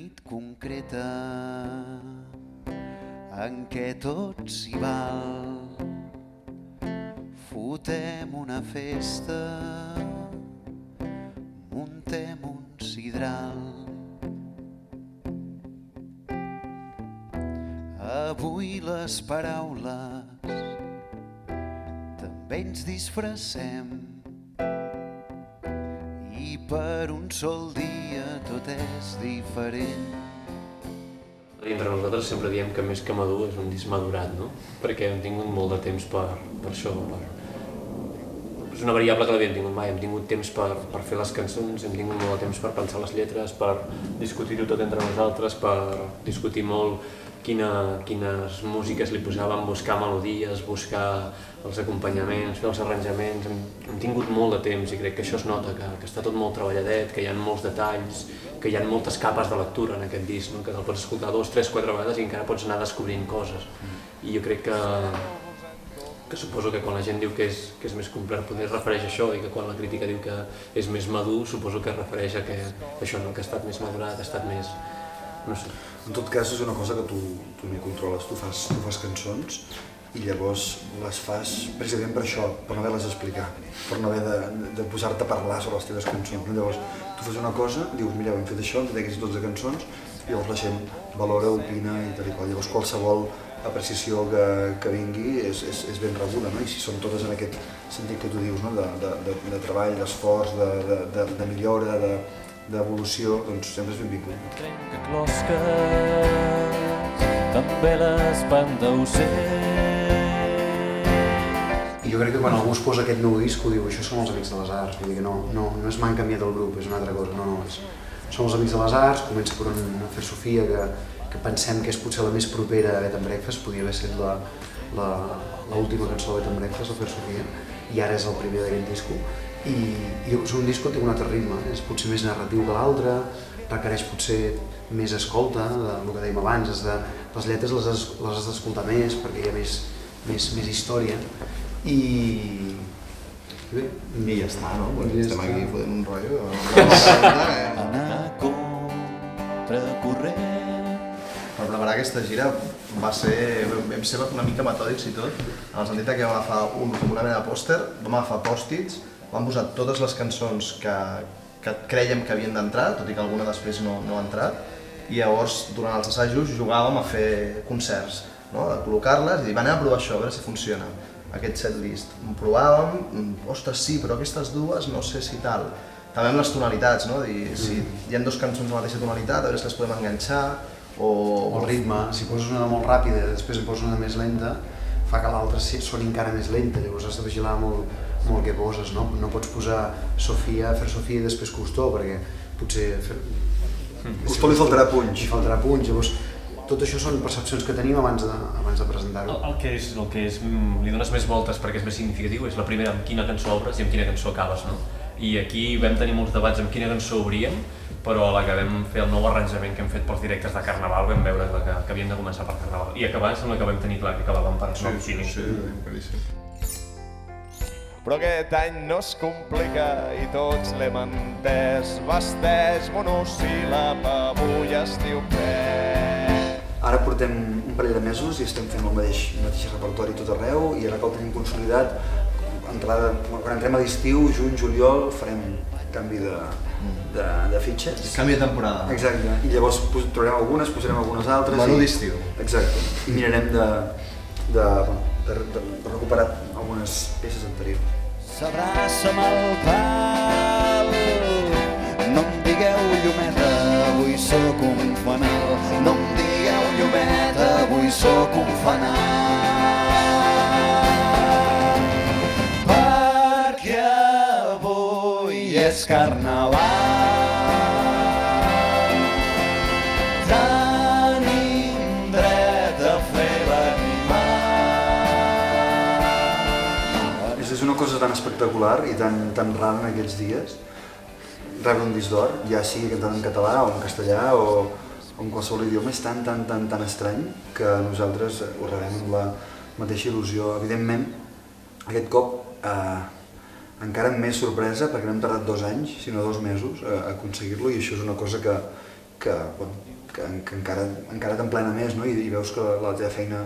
nit concreta en què tot s'hi val. Fotem una festa, muntem un sidral. Avui les paraules també ens disfressem i per un sol dia tot és diferent. Entre nosaltres sempre diem que més que madur és un disc madurat, no? Perquè hem tingut molt de temps per això. És una variable que no havíem tingut mai, hem tingut temps per fer les cançons, hem tingut molt de temps per pensar les lletres, per discutir-ho tot entre nosaltres, per discutir molt quines músiques li posàvem, buscar melodies, buscar els acompanyaments, fer els arranjaments. Hem tingut molt de temps i crec que això es nota, que està tot molt treballadet, que hi ha molts detalls, que hi ha moltes capes de lectura en aquest disc, no? Que te'l pots escoltar 2, 3, 4 vegades i encara pots anar descobrint coses. I jo crec que suposo que quan la gent diu que és més complet potser es refereix a això, i que quan la crítica diu que és més madur suposo que es refereix a que això, no? Que ha estat més madurat, ha estat més... no sé. En tot cas és una cosa que tu no controles, tu fas cançons i llavors les fas precisament per això, per no haver-les d'explicar, per no haver de posar-te a parlar sobre les teves cançons. Llavors tu fas una cosa, dius mira, hem fet això, hem fet aquestes 12 cançons, i llavors la gent valora, opina i tal i qual. Llavors qualsevol apreciació que vingui és ben rebuda, no? I si són totes en aquest sentit que tu dius, no? de treball, d'esforç, de millora, d'evolució, doncs sempre és benvingut. Trenca closques, també l'espanta ocells. I jo crec que quan algú es posa aquest nou disc ho diu, això són els Amics de les Arts, vull dir que no és m'han canviat el grup, és una altra cosa, no, som els Amics de les Arts, comença per una Fer Sofia que pensem que és potser la més propera a Bed and Breakfast, podia haver estat l'última cançó de Bed and Breakfast, la Fer Sofia, i ara és el primer d'aquest disco. I és un disc que té un altre ritme, és potser més narratiu que l'altre, requereix potser més escolta, el que dèiem abans, les lletres les has d'escoltar més perquè hi ha més història. I bé, i ja està, no? Estem aquí fotent un rotllo. Anar contracorrent. Per preparar aquesta gira vam ser una mica metòdics i tot, en el sentit que vam agafar com una mena de pòster, vam agafar pòstits, vam posar totes les cançons que crèiem que havien d'entrar, tot i que alguna després no ha entrat, i llavors durant els assajos jugàvem a fer concerts, no? A col·locar-les i dir, anem a provar això, a veure si funciona, aquest setlist. Ho provàvem, ostres sí, però aquestes dues no sé si tal. També amb les tonalitats, no? Dir, si hi ha dues cançons de la mateixa tonalitat, a veure si les podem enganxar, o el ritme, si poses una molt ràpida i després en poses una més lenta, fa que l'altra soni encara més lenta, llavors has de vigilar molt què poses, no? No pots posar Fer Sofia i després Costó, perquè potser... Costó li faltarà punx. Llavors tot això són percepcions que tenim abans de presentar-ho. El que li dones més voltes perquè és més significatiu és la primera amb quina cançó obres i amb quina cançó acabes, no? I aquí vam tenir molts debats amb quina cançó obríem, però a la que vam fer el nou arranjament que hem fet pels directes de Carnaval vam veure que havíem de començar per Carnaval. I acabar sembla que vam tenir clar que acabàvem per Som Xini. Sí, claríssim. Però aquest any no es complica i tots l'hem entès. Vesteix monosíl·lab, avui es diu pes. Ara portem un parell de mesos i estem fent el mateix repertori tot arreu i ara que el tenim consolidat, quan entrem a l'estiu, juny, juliol, farem canvi de fitxes. Canvi de temporada. Exacte, i llavors trobarem algunes, posarem algunes altres. Menú d'estiu. Exacte, i mirarem de recuperar algunes peces anteriors. S'abraça amb el pal, no em digueu llumeta, avui sóc un fanal. No em digueu llumeta, avui sóc un fanal. Perquè avui és Carnaval. Tenim dret a fer l'animal. És una cosa tan espectacular i tan rara en aquests dies, rebre un disc d'or, ja sigui cantat en català o en castellà o en qualsevol idioma, és tan estrany que nosaltres ho rebem amb la mateixa il·lusió. Evidentment, aquest cop encara amb més sorpresa perquè no hem tardat 2 anys, sinó 2 mesos a aconseguir-lo i això és una cosa que que encara t'emplena més, no? I veus que la teva feina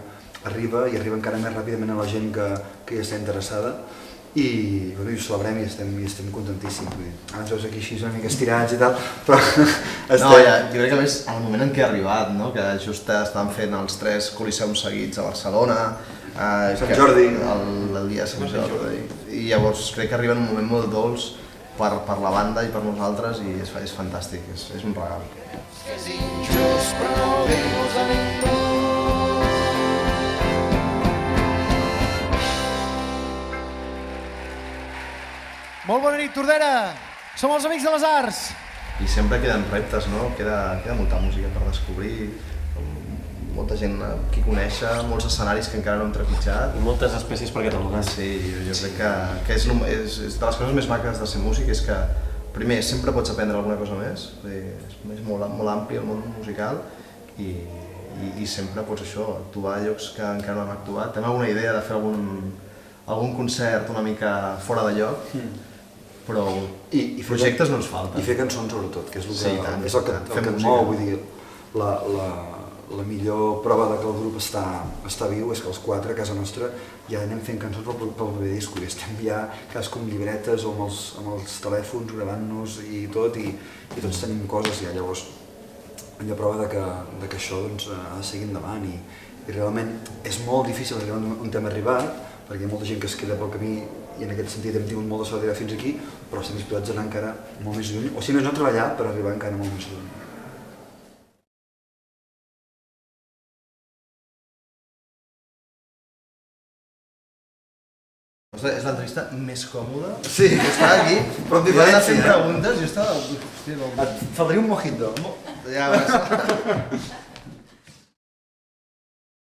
arriba i arriba encara més ràpidament a la gent que hi està interessada i ho celebrem i estem contentíssims. Ara ens veus aquí així una mica estirats i tal, però No, jo crec que a més el moment en què ha arribat, no? Que just estaven fent els 3 coliseums seguits a Barcelona, Sant Jordi, el dia de Sant Jordi, i llavors crec que arriba en un moment molt dolç per la banda i per nosaltres i és fantàstic, és un regal. És injust però no ho dius a ningú. Molt bona nit, Tordera! Som els Amics de les Arts! I sempre queden reptes, no? Queda molta música per descobrir, molta gent que conèixer, molts escenaris que encara no hem trepitjat. I moltes espècies per catalogar. Sí, jo crec que és de les coses més maques de ser músic, és que primer sempre pots aprendre alguna cosa més, és molt ampli el món musical i sempre pots actuar a llocs que encara no hem actuat. Tenim alguna idea de fer algun concert una mica fora de lloc, però projectes no ens falten. I fer cançons sobretot, que és el que et mou, vull dir, la millor prova de que el grup està viu és que els 4 a casa nostra ja anem fent cançons pel proper disc i estem ja cadascú amb llibretes o amb els telèfons gravant-nos i tot i tots tenim coses ja, llavors hi ha prova de que això doncs, ha de seguir endavant i realment és molt difícil arribar on hem arribat perquè hi ha molta gent que es queda pel camí i en aquest sentit hem tingut molt de sort d'arribar fins aquí, però estem disposats a anar encara molt més lluny, o si més no treballar per arribar encara molt més lluny. És l'entrevista més còmoda. Sí, jo estava aquí, però amb i van anar diferència. fent preguntes, jo estava... Et faldria un mojito. Ja,